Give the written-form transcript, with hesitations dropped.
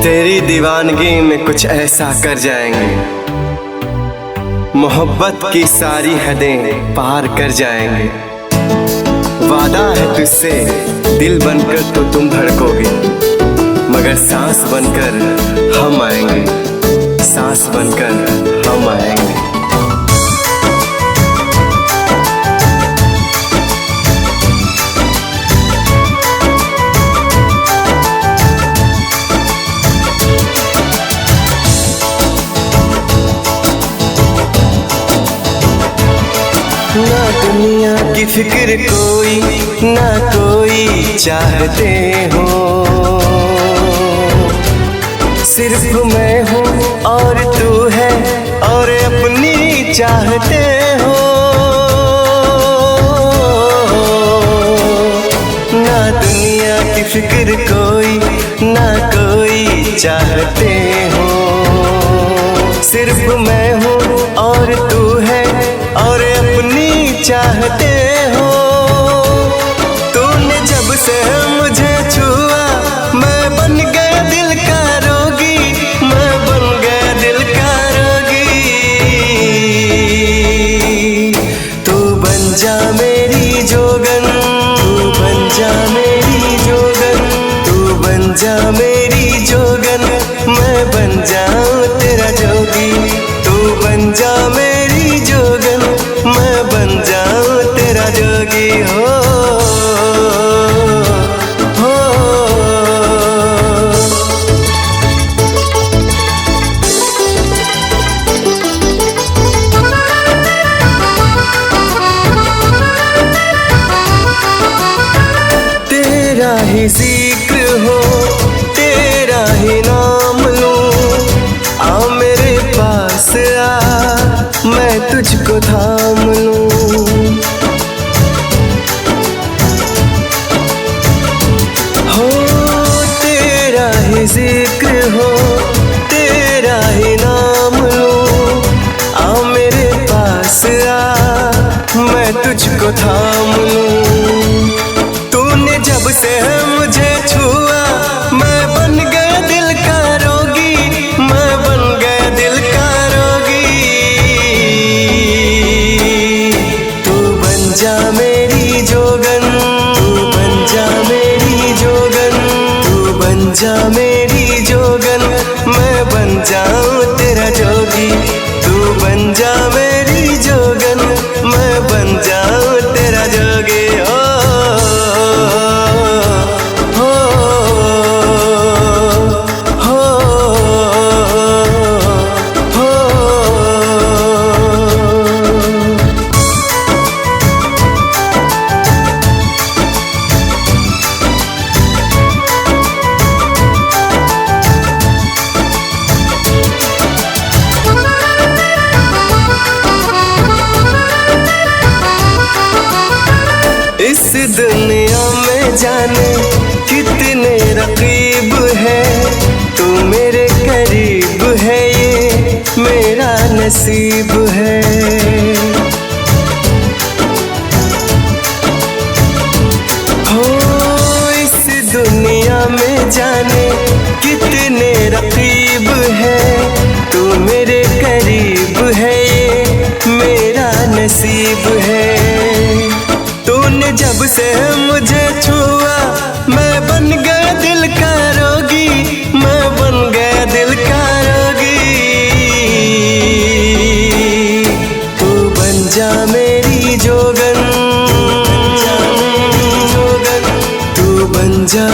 तेरी दीवानगी में कुछ ऐसा कर जाएंगे, मोहब्बत की सारी हदें पार कर जाएंगे। वादा है तुझसे दिल बनकर तो तुम धड़कोगे, मगर सांस बनकर हम आएंगे, सांस बनकर हम आएंगे। ना दुनिया की फिक्र कोई, ना कोई चाहते हो, सिर्फ मैं हूँ और तू है और अपनी चाहते हो। ना दुनिया की फिक्र कोई, ना कोई चाहते हो, सिर्फ मैं हूँ और तू है और अपनी चाहते हो। तूने जब से मुझे छुआ मैं बन गया दिल का रोगी, मैं बन गया दिल का रोगी। तू बन जा मेरी जोगन, तू बन जा मेरी जोगन, तू बन जा मेरी जोगन, मैं बन जाऊं तेरा जोगी। तू बन जा मेरी जोगन, मैं बन जाऊं तेरा जोगी। हो तेरा ही जिक्र हो, तेरा ही नाम लूं, आ मेरे पास आ, मैं तुझको थाम लूं। हो तेरा ही जिक्र हो, तेरा ही नाम लूं, आ मेरे पास आ, मैं तुझको थाम लूं। तूने जब से मुझे छुआ मैं बन गया दिल का रोगी, मैं बन गया दिल का रोगी। तू बन जा मेरी जोगन, तू बन जा मेरी जोगन, तू बन जा मेरी जोगन, मैं बन जाऊं तेरा जोगी। तू बन जा मेरी जोगन, मैं बन जाऊं तेरा जोगी। इस दुनिया में जाने कितने रकीब है, तू मेरे करीब है, ये मेरा नसीब है। हो इस दुनिया में जाने कितने रकीब है, तू मेरे करीब है, ये मेरा नसीब है। तूने जब से मुझे छुआ मैं बन गया दिल का रोगी, मैं बन गया दिल का रोगी। तू बन जा मेरी जोगन, तू बन जा मेरी जोगन, तू बन जा